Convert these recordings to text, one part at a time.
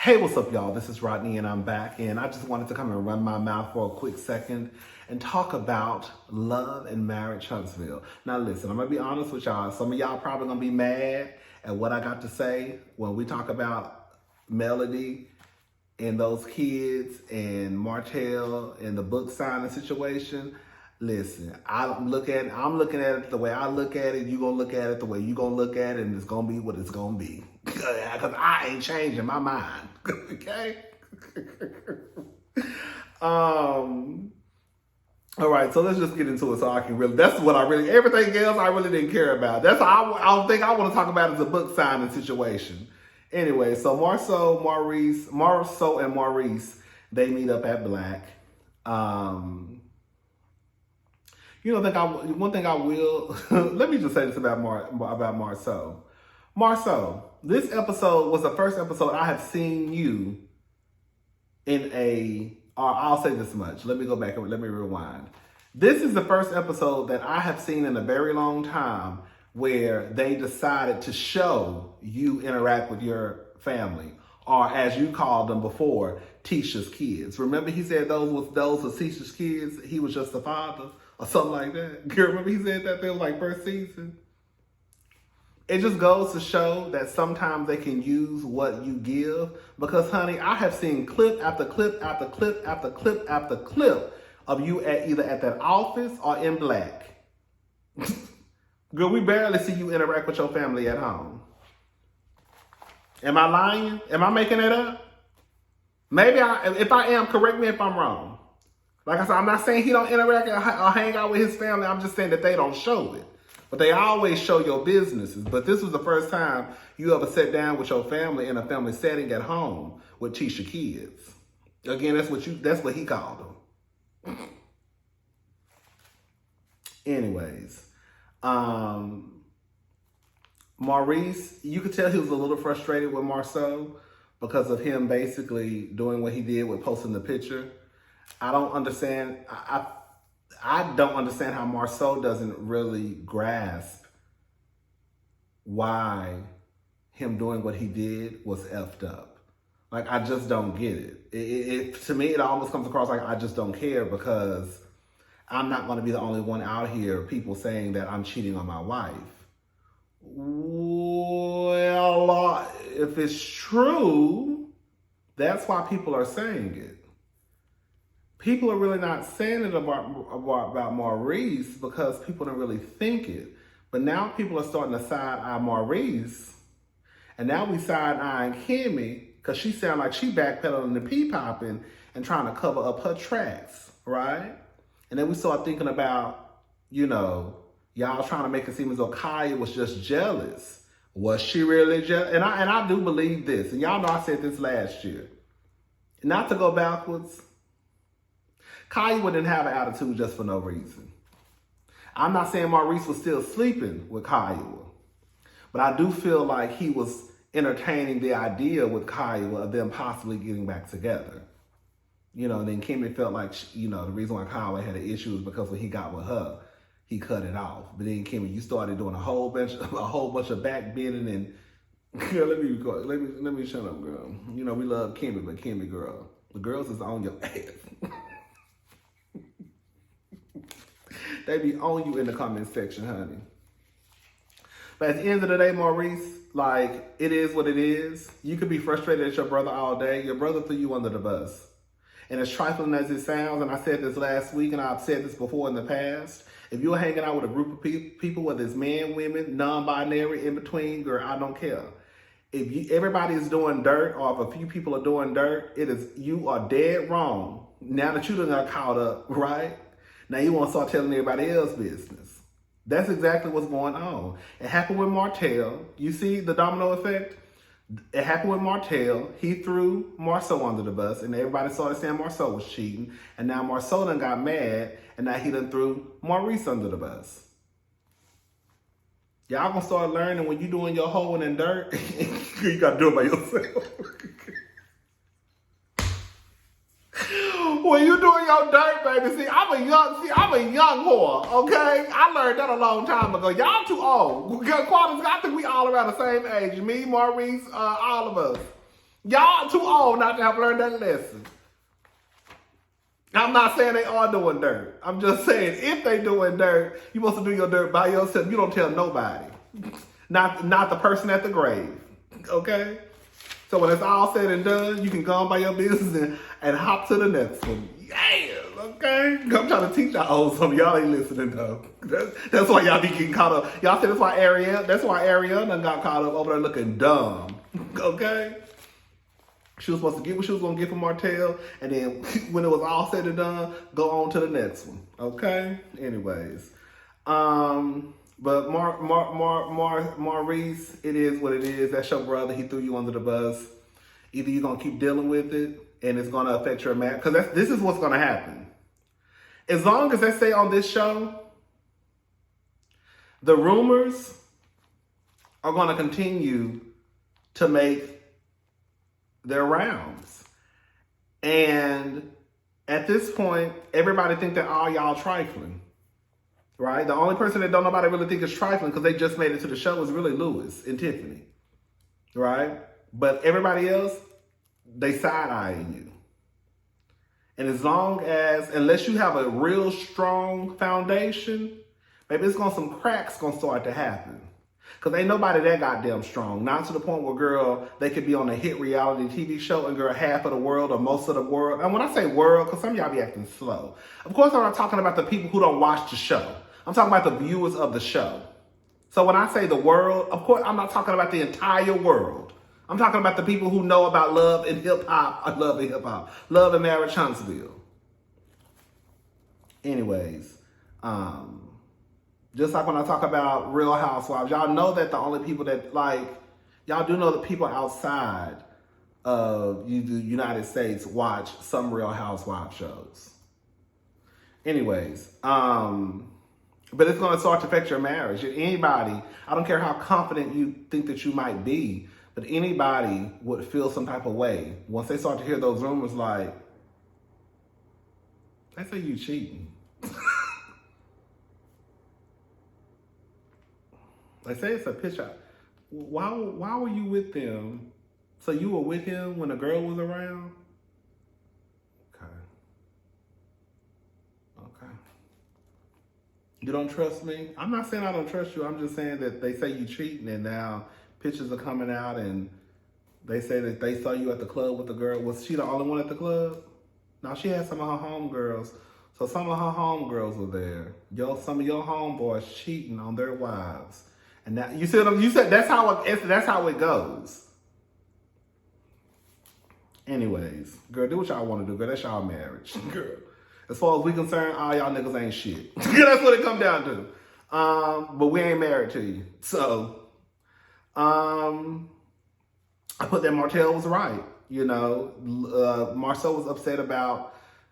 Hey, what's up, y'all? This is Rodney, and I'm back. And I just wanted to come and run my mouth for a quick second and talk about love and marriage Huntsville. Now, listen, I'm going to be honest with y'all. Some of y'all probably going to be mad at what I got to say when we talk about Melody and those kids and Martel and the book signing situation. Listen, I'm looking at it the way I look at it. You're going to look at it the way you're going to look at it, and it's going to be what it's going to be. Because I ain't changing my mind. Okay? All right, so let's just get into it so I can that's what everything else I really didn't care about. That's all I don't think I want to talk about is a book signing situation. Anyway, so Marceau and Maurice, they meet up at Black. One thing I will, let me just say this about Marceau. Marceau, this episode was the first episode I have seen you I'll say this much. Let me go back and let me rewind. This is the first episode that I have seen in a very long time where they decided to show you interact with your family, or as you called them before, Tisha's kids. Remember he said those were Tisha's kids, he was just the father, or something like that. You remember he said that? They were like first season. It just goes to show that sometimes they can use what you give. Because, honey, I have seen clip after clip after clip after clip after clip of you either at that office or in Black. Girl, we barely see you interact with your family at home. Am I lying? Am I making it up? Maybe if I am, correct me if I'm wrong. Like I said, I'm not saying he don't interact or hang out with his family. I'm just saying that they don't show it. But they always show your businesses. But this was the first time you ever sat down with your family in a family setting at home with Tisha kids. Again, that's what he called them. Anyways, Maurice, you could tell he was a little frustrated with Marceau because of him basically doing what he did with posting the picture. I don't understand. I don't understand how Marceau doesn't really grasp why him doing what he did was effed up. Like, I just don't get it. To me, it almost comes across like I just don't care, because I'm not going to be the only one out here, people saying that I'm cheating on my wife. Well, if it's true, that's why people are saying it. People are really not saying it about Maurice because people don't really think it. But now people are starting to side-eye Maurice. And now we side-eyeing Kimmy because she sound like she backpedaling and pee-popping and trying to cover up her tracks, right? And then we start thinking about, y'all trying to make it seem as though Kaya was just jealous. Was she really jealous? And I do believe this. And y'all know I said this last year. Not to go backwards, Kaya wouldn't have an attitude just for no reason. I'm not saying Maurice was still sleeping with Kaya, but I do feel like he was entertaining the idea with Kaya of them possibly getting back together. And then Kimmy felt like, the reason why Kaya had an issue was because when he got with her, he cut it off. But then Kimmy, you started doing a whole bunch of back bending and girl, let me shut up, girl. We love Kimmy, but Kimmy, girl, the girls is on your ass. They be on you in the comment section, honey. But at the end of the day, Maurice, like, it is what it is. You could be frustrated at your brother all day. Your brother threw you under the bus. And as trifling as it sounds, and I said this last week, and I've said this before in the past, if you're hanging out with a group of people, whether it's men, women, non-binary, in between, girl, I don't care. If everybody is doing dirt, or if a few people are doing dirt, you are dead wrong. Now that you done got caught up, right? Now you want to start telling everybody else's business. That's exactly what's going on. It happened with Martel. You see the domino effect? It happened with Martel. He threw Marceau under the bus, and everybody started saying Marceau was cheating. And now Marceau done got mad, and now he done threw Maurice under the bus. Y'all gonna start learning when you doing your hoeing in dirt, you gotta do it by yourself. When you doing your dirt, baby, I'm a young whore, okay? I learned that a long time ago. Y'all too old. I think we all around the same age. Me, Maurice, all of us. Y'all too old not to have learned that lesson. I'm not saying they are doing dirt. I'm just saying if they doing dirt, you supposed to do your dirt by yourself. You don't tell nobody. Not the person at the grave. Okay? So when it's all said and done, you can go on by your business and hop to the next one. Yeah, okay? I'm trying to teach y'all old something. Y'all ain't listening though. That's why y'all be getting caught up. Y'all say that's why Ariana got caught up over there looking dumb. Okay? She was supposed to get what she was going to get from Martel, and then when it was all said and done, go on to the next one. Okay? Anyways. But Maurice, it is what it is. That's your brother. He threw you under the bus. Either you're going to keep dealing with it, and it's going to affect your marriage. Because this is what's going to happen. As long as they stay on this show, the rumors are going to continue to make their rounds. And at this point, everybody think that all y'all trifling. Right? The only person that don't nobody really think is trifling because they just made it to the show is really Lewis and Tiffany. Right? But everybody else, they side-eyeing you. And unless you have a real strong foundation, maybe some cracks gonna start to happen. Because ain't nobody that goddamn strong. Not to the point where, girl, they could be on a hit reality TV show and, girl, half of the world or most of the world. And when I say world, because some of y'all be acting slow. Of course, I'm not talking about the people who don't watch the show. I'm talking about the viewers of the show. So when I say the world, of course, I'm not talking about the entire world. I'm talking about the people who know about love and hip-hop. Love and marriage, Huntsville. Anyways, just like when I talk about Real Housewives, y'all know that the only people that, y'all do know that people outside of the United States watch some Real Housewives shows. Anyways, but it's going to start to affect your marriage. Anybody, I don't care how confident you think that you might be, but anybody would feel some type of way once they start to hear those rumors like, they say you cheating. They say it's a picture. Why were you with them? So you were with him when a girl was around? Okay. You don't trust me? I'm not saying I don't trust you. I'm just saying that they say you cheating and now pictures are coming out and they say that they saw you at the club with the girl. Was she the only one at the club? No, she had some of her homegirls. So some of her homegirls were there. Some of your homeboys cheating on their wives. And now you said that's how it goes. Anyways, girl, do what y'all want to do, girl. That's y'all marriage, girl. As far as we concerned, all y'all niggas ain't shit. That's what it come down to. But we ain't married to you. So, I put that Martel was right. Marceau was upset about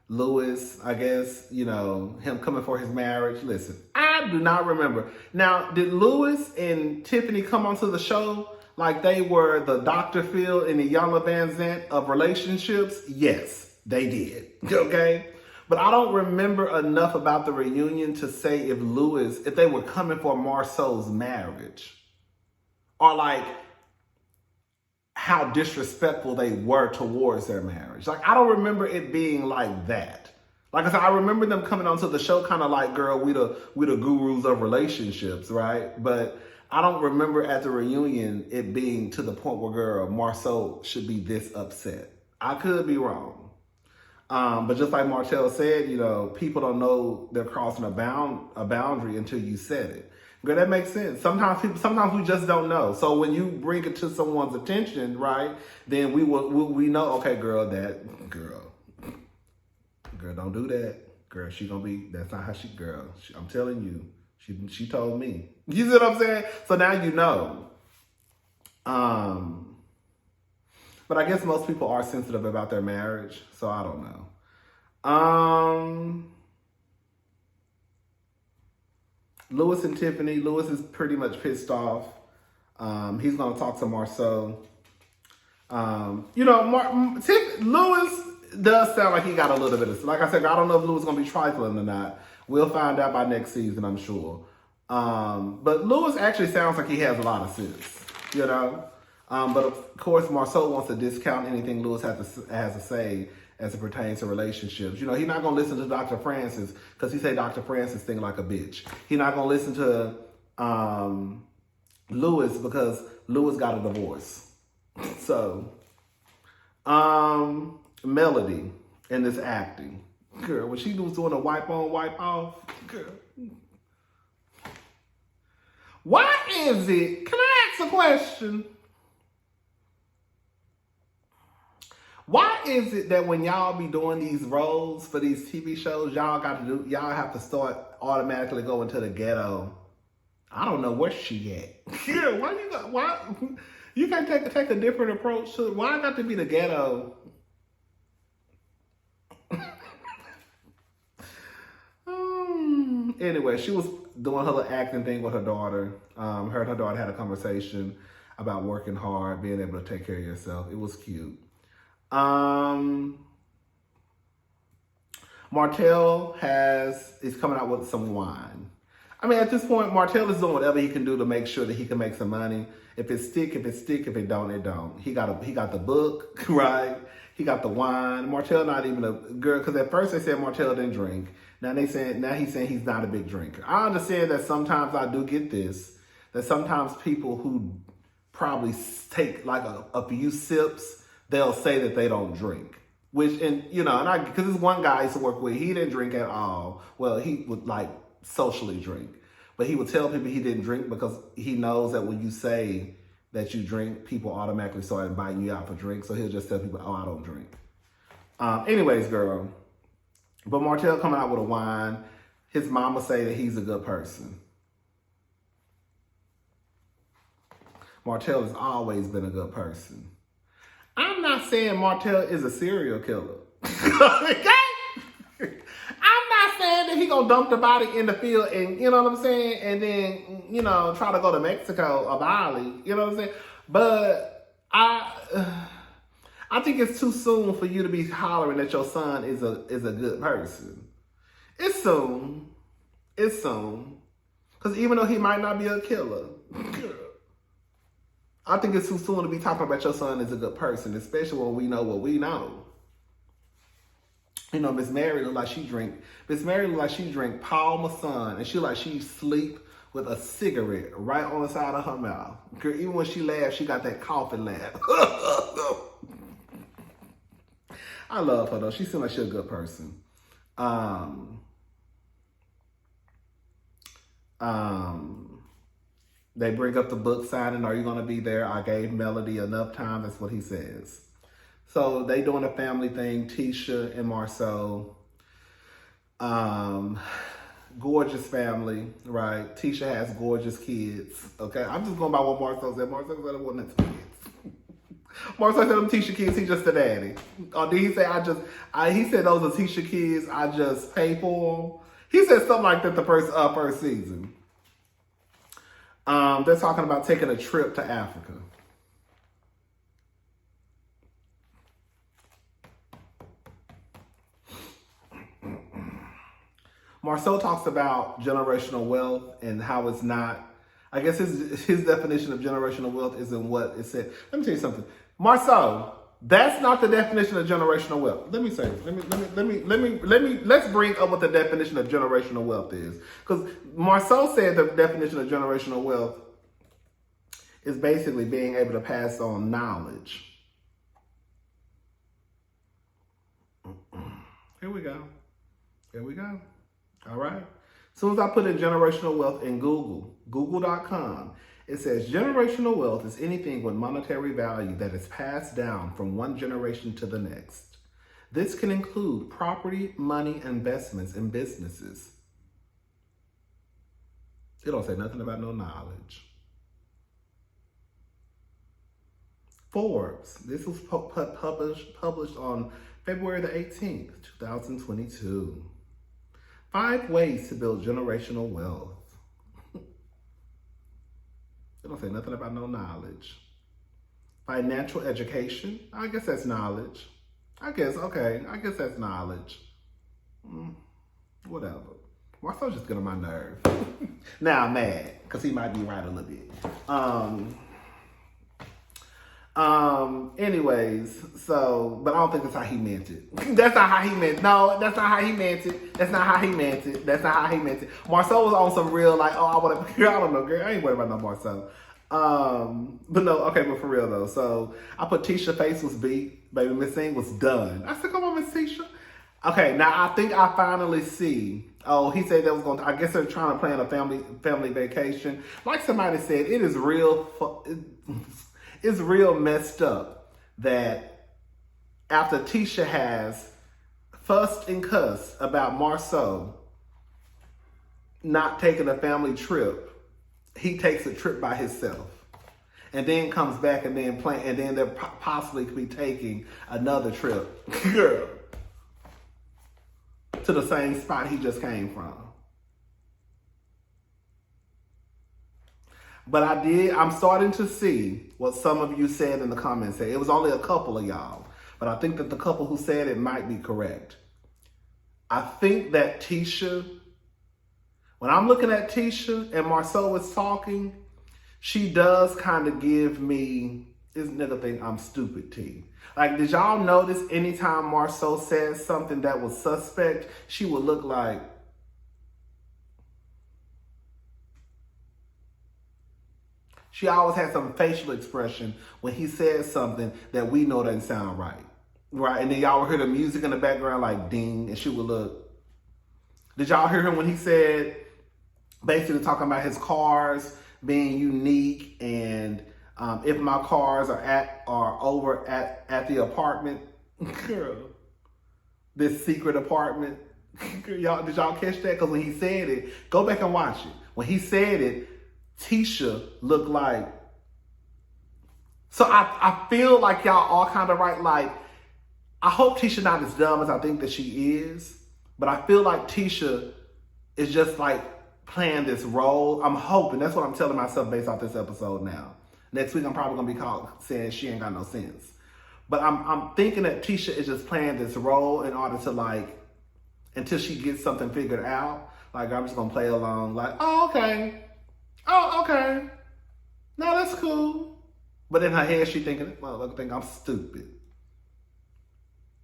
Lewis, I guess, him coming for his marriage. Listen, I do not remember. Now, did Lewis and Tiffany come onto the show like they were the Dr. Phil and the Iyanla Vanzant of relationships? Yes, they did. Okay? But I don't remember enough about the reunion to say if they were coming for Marceau's marriage. Or how disrespectful they were towards their marriage. I don't remember it being like that. Like I said, I remember them coming onto the show kind of like, girl, we the gurus of relationships, right? But I don't remember at the reunion it being to the point where, girl, Marceau should be this upset. I could be wrong. But just like Martel said, people don't know they're crossing a boundary until you said it. Girl, that makes sense. Sometimes we just don't know. So when you bring it to someone's attention, right, then we know, okay, girl, don't do that. Girl, that's not how I'm telling you. She told me. You see what I'm saying? So now you know. But I guess most people are sensitive about their marriage, so I don't know. Lewis and Tiffany. Lewis is pretty much pissed off. He's going to talk to Marceau. Lewis does sound like he got a little bit of... Like I said, I don't know if Lewis is going to be trifling or not. We'll find out by next season, I'm sure. But Lewis actually sounds like he has a lot of sense, But of course, Marceau wants to discount anything Lewis has to say as it pertains to relationships. You know, he's not going to listen to Dr. Francis because he say Dr. Francis think like a bitch. He's not going to listen to Lewis because Lewis got a divorce. So, Melody in this acting. Girl, when she was doing a wipe on, wipe off, girl. Why is it, can I ask a question? Why is it that when y'all be doing these roles for these TV shows, y'all have to start automatically going to the ghetto? I don't know where she at. Yeah, why you can't take a different approach to it? Why got to be the ghetto? Anyway, she was doing her little acting thing with her daughter. Her and her daughter had a conversation about working hard, being able to take care of yourself. It was cute. Martel is coming out with some wine. I mean, at this point, Martel is doing whatever he can do to make sure that he can make some money. If it stick, if it don't, it don't. He got the book, right? He got the wine. Martel not even a girl, because at first they said Martel didn't drink. Now he's saying he's not a big drinker. I understand that sometimes I do get this, that sometimes people who probably take like a few sips, they'll say that they don't drink. Which, and you know, and because this one guy I used to work with, he didn't drink at all. Well, he would like socially drink, but he would tell people he didn't drink because he knows that when you say that you drink, people automatically start inviting you out for drinks. So he'll just tell people, oh, I don't drink. Anyways, girl, but Martel coming out with a wine. His mama say that he's a good person. Martel has always been a good person. I'm not saying Martel is a serial killer. Okay? I'm not saying that he gonna dump the body in the field and, you know what I'm saying, and then, you know, try to go to Mexico or Bali, you know what I'm saying? But I think it's too soon for you to be hollering that your son is a good person. It's soon. It's soon. Because even though he might not be a killer, I think it's too soon to be talking about your son as a good person, especially when we know what we know. You know, Miss Mary look like she drink Paul Masson, and she sleep with a cigarette right on the side of her mouth. Girl, even when she laughs, she got that coughing laugh. I love her though. She seems like she's a good person. They bring up the book signing. Are you going to be there? I gave Melody enough time. That's what he says. So they doing a family thing. Tisha and Marceau. Gorgeous family, right? Tisha has gorgeous kids. Okay, I'm just going by what Marceau said. Marceau said I wanted kids. Marceau said them Tisha kids, he just a daddy. Or did he say he said those are Tisha kids, I just pay for them? He said something like that the first season. They're talking about taking a trip to Africa. Marceau talks about generational wealth and how it's not, I guess his definition of generational wealth isn't what it said. Let me tell you something. Marceau, that's not the definition of generational wealth. Let me say it. Let's bring up what the definition of generational wealth is. Because Marceau said the definition of generational wealth is basically being able to pass on knowledge. Here we go. All right. As soon as I put in generational wealth in Google.com, it says generational wealth is anything with monetary value that is passed down from one generation to the next. This can include property, money, investments, and businesses. It don't say nothing about no knowledge. Forbes. This was published on February the 18th, 2022. 5 ways to build generational wealth. They don't say nothing about no knowledge. Financial education. I guess that's knowledge. I guess that's knowledge. Whatever. Marceau's just getting on my nerve. Now I'm mad, because he might be right a little bit. Anyways, so, but I don't think that's how he meant it. That's not how he meant it. No, that's not how he meant it. That's not how he meant it. That's not how he meant it. Marceau was on some real, like, oh, I want to, I don't know, girl. I ain't worried about no Marceau. But no, okay, but for real though. So I put Tisha face was beat. Baby Miss Thing was done. I said, come on, Miss Tisha. Okay, now I think I finally see. Oh, he said that was going to, I guess they're trying to plan a family vacation. Like somebody said, it is real, it's real messed up that after Tisha has fussed and cussed about Marceau not taking a family trip, he takes a trip by himself and then comes back and then and then they're possibly could be taking another trip, girl, to the same spot he just came from. But I'm starting to see what some of you said in the comments. It was only a couple of y'all, but I think that the couple who said it might be correct. I think that Tisha, when I'm looking at Tisha and Marceau is talking, she does kind of give me this nigga think I'm stupid T. Like, did y'all notice anytime Marceau says something that was suspect, she would look like, she always had some facial expression when he says something that we know doesn't sound right. Right? And then y'all would hear the music in the background like ding, and she would look. Did y'all hear him when he said, basically talking about his cars being unique and if my cars are over at the apartment, girl, this secret apartment, y'all, did y'all catch that? Because when he said it, go back and watch it. When he said it, Tisha looked like, so I feel like y'all all kind of right. Like, I hope Tisha not as dumb as I think that she is, but I feel like Tisha is just like playing this role. I'm hoping, that's what I'm telling myself based off this episode now. Next week, I'm probably gonna be called saying she ain't got no sense. But I'm thinking that Tisha is just playing this role in order to like, until she gets something figured out. Like, I'm just gonna play along like, oh, okay. Oh, okay. No, that's cool. But in her head, she thinking, motherfucker think I'm stupid.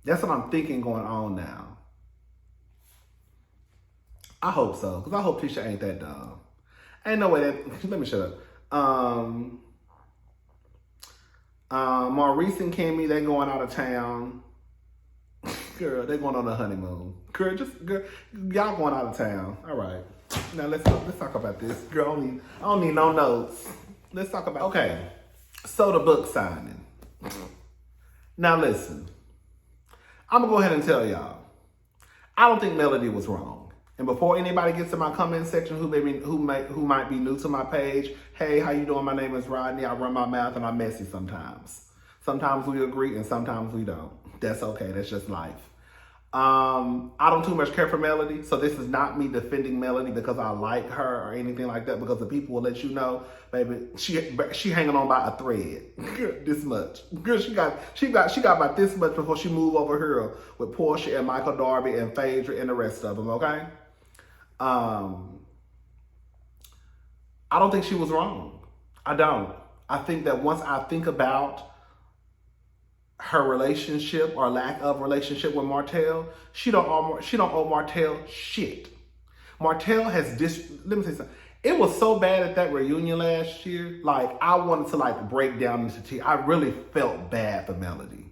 That's what I'm thinking going on now. I hope so, because I hope Tisha ain't that dumb. Ain't no way that, let me shut up. Maurice and Kimmy, they going out of town. Girl, they going on a honeymoon. Girl, y'all going out of town. All right. Now let's talk about this. Girl, I don't need no notes. Let's talk about, okay. So the book signing. Now listen, I'm gonna go ahead and tell y'all, I don't think Melody was wrong. And before anybody gets in my comment section who might be new to my page, hey, how you doing? My name is Rodney. I run my mouth and I'm messy sometimes. Sometimes we agree and sometimes we don't. That's okay. That's just life. I don't too much care for Melody, so this is not me defending Melody because I like her or anything like that, because the people will let you know, baby, she hanging on by a thread. This much. Girl, she got about this much before she moved over here with Portia and Michael Darby and Phaedra and the rest of them, okay? I don't think she was wrong. I don't. I think that once I think about her relationship or lack of relationship with Martel, she don't owe Martel shit. Martel has let me say something. It was so bad at that reunion last year. Like, I wanted to like break down into tears. I really felt bad for Melody.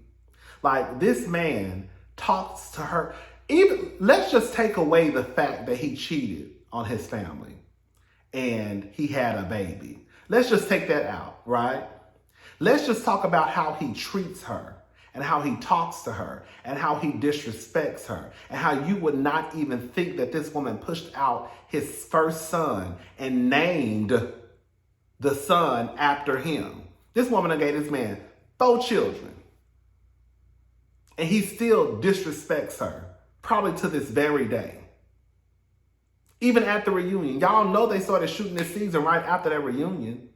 Like, this man talks to her. Even, let's just take away the fact that he cheated on his family and he had a baby. Let's just take that out, right? Let's just talk about how he treats her and how he talks to her and how he disrespects her and how you would not even think that this woman pushed out his first son and named the son after him. This woman gave this man 4 children and he still disrespects her, probably to this very day. Even at the reunion. Y'all know they started shooting this season right after that reunion.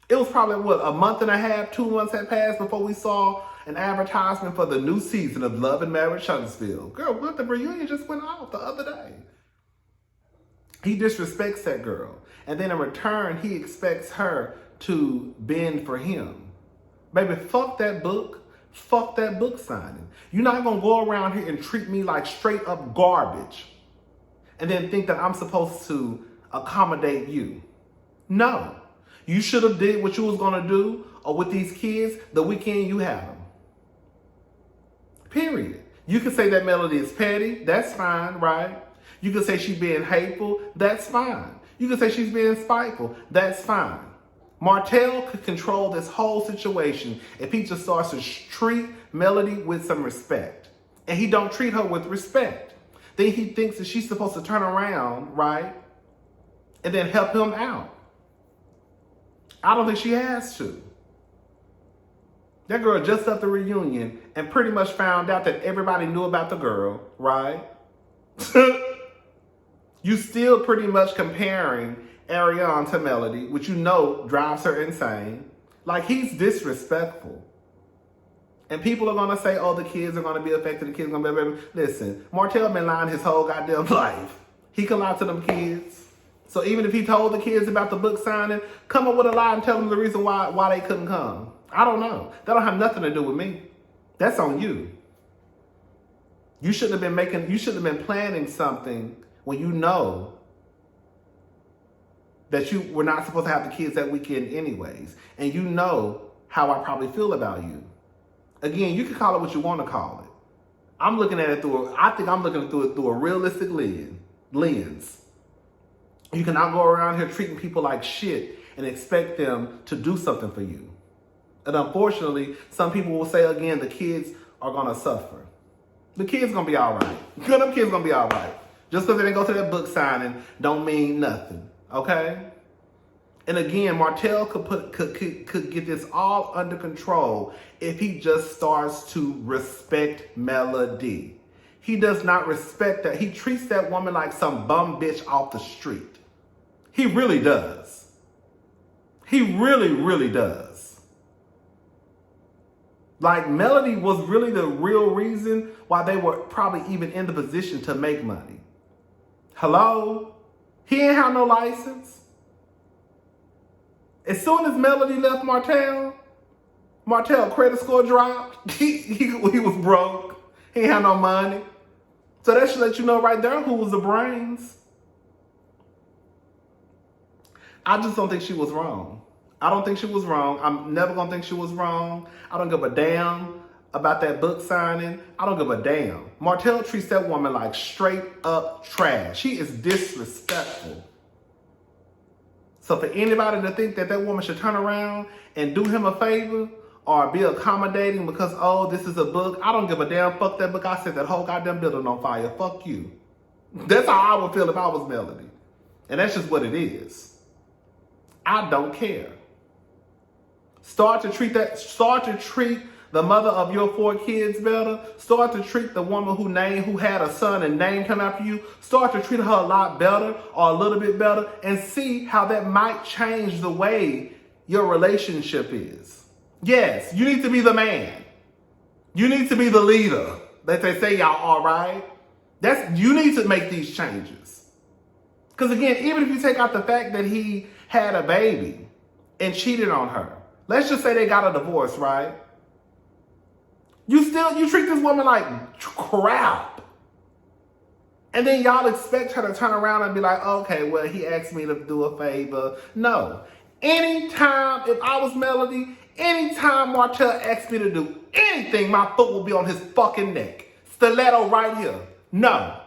It was probably, what, a month and a half, 2 months had passed before we saw an advertisement for the new season of Love and Marriage Huntsville. Girl, what, the reunion just went off the other day. He disrespects that girl. And then in return, he expects her to bend for him. Baby, fuck that book. Fuck that book signing. You're not going to go around here and treat me like straight up garbage and then think that I'm supposed to accommodate you. No. You should have did what you was going to do or with these kids the weekend you had them. Period. You can say that Melody is petty. That's fine, right? You can say she's being hateful. That's fine. You can say she's being spiteful. That's fine. Martel could control this whole situation if he just starts to treat Melody with some respect. And he don't treat her with respect. Then he thinks that she's supposed to turn around, right? And then help him out. I don't think she has to. That girl just left the reunion and pretty much found out that everybody knew about the girl, right? You still pretty much comparing Ariane to Melody, which you know drives her insane. Like, he's disrespectful. And people are going to say, oh, the kids are going to be affected. The kids are going to be... Listen, Martel been lying his whole goddamn life. He can lie to them kids. So even if he told the kids about the book signing, come up with a lie and tell them the reason why they couldn't come. I don't know. That don't have nothing to do with me. That's on you. You shouldn't have been planning something when you know that you were not supposed to have the kids that weekend anyways. And you know how I probably feel about you. Again, you can call it what you want to call it. I'm looking at it I think I'm looking through it through a realistic lens. You cannot go around here treating people like shit and expect them to do something for you. And unfortunately, some people will say again, the kids are going to suffer. The kids going to be all right. Them kids going to be all right. Just because they didn't go to that book signing don't mean nothing. Okay? And again, Martel could get this all under control if he just starts to respect Melody. He does not respect that. He treats that woman like some bum bitch off the street. He really does. He really, really does. Like, Melody was really the real reason why they were probably even in the position to make money. Hello? He ain't have no license. As soon as Melody left Martel credit score dropped. He was broke. He ain't had no money. So that should let you know right there who was the brains. I just don't think she was wrong. I don't think she was wrong. I'm never going to think she was wrong. I don't give a damn about that book signing. I don't give a damn. Martel treats that woman like straight up trash. She is disrespectful. So for anybody to think that that woman should turn around and do him a favor or be accommodating because, oh, this is a book, I don't give a damn. Fuck that book. I set that whole goddamn building on fire. Fuck you. That's how I would feel if I was Melody. And that's just what it is. I don't care. Start to treat the mother of your 4 kids better. Start to treat the woman who had a son and named him after you. Start to treat her a lot better or a little bit better and see how that might change the way your relationship is. Yes, you need to be the man. You need to be the leader. That they say y'all all right. You need to make these changes. Because again, even if you take out the fact that he had a baby and cheated on her. Let's just say they got a divorce, right? You treat this woman like crap. And then y'all expect her to turn around and be like, okay, well, he asked me to do a favor. No. Anytime, if I was Melody, anytime Martel asked me to do anything, my foot will be on his fucking neck. Stiletto right here. No.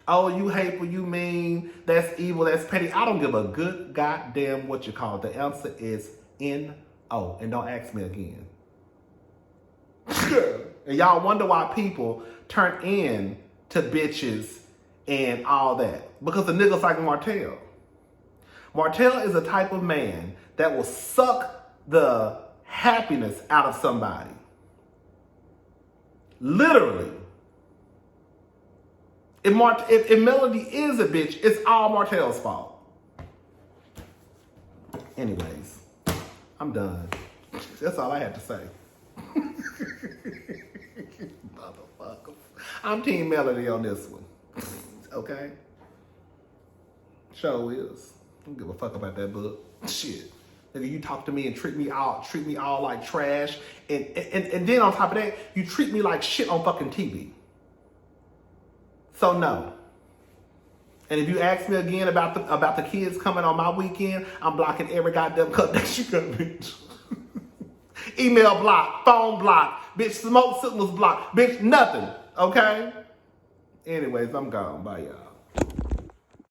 Oh, you hateful, you mean, that's evil, that's petty. I don't give a good goddamn what you call it. The answer is N-O. And don't ask me again. And y'all wonder why people turn in to bitches and all that. Because the niggas like Martel. Martel is a type of man that will suck the happiness out of somebody. Literally. If Melody is a bitch, it's all Martel's fault. Anyways, I'm done. That's all I had to say. Motherfucker. I'm Team Melody on this one. Okay? Show is. don't give a fuck about that book. Shit. Nigga, you talk to me and treat me all like trash. And then on top of that, you treat me like shit on fucking TV. So no. And if you ask me again about the kids coming on my weekend, I'm blocking every goddamn cut that you got, bitch. Email block, phone block, bitch, smoke signals block, bitch, nothing. Okay? Anyways, I'm gone. Bye, y'all.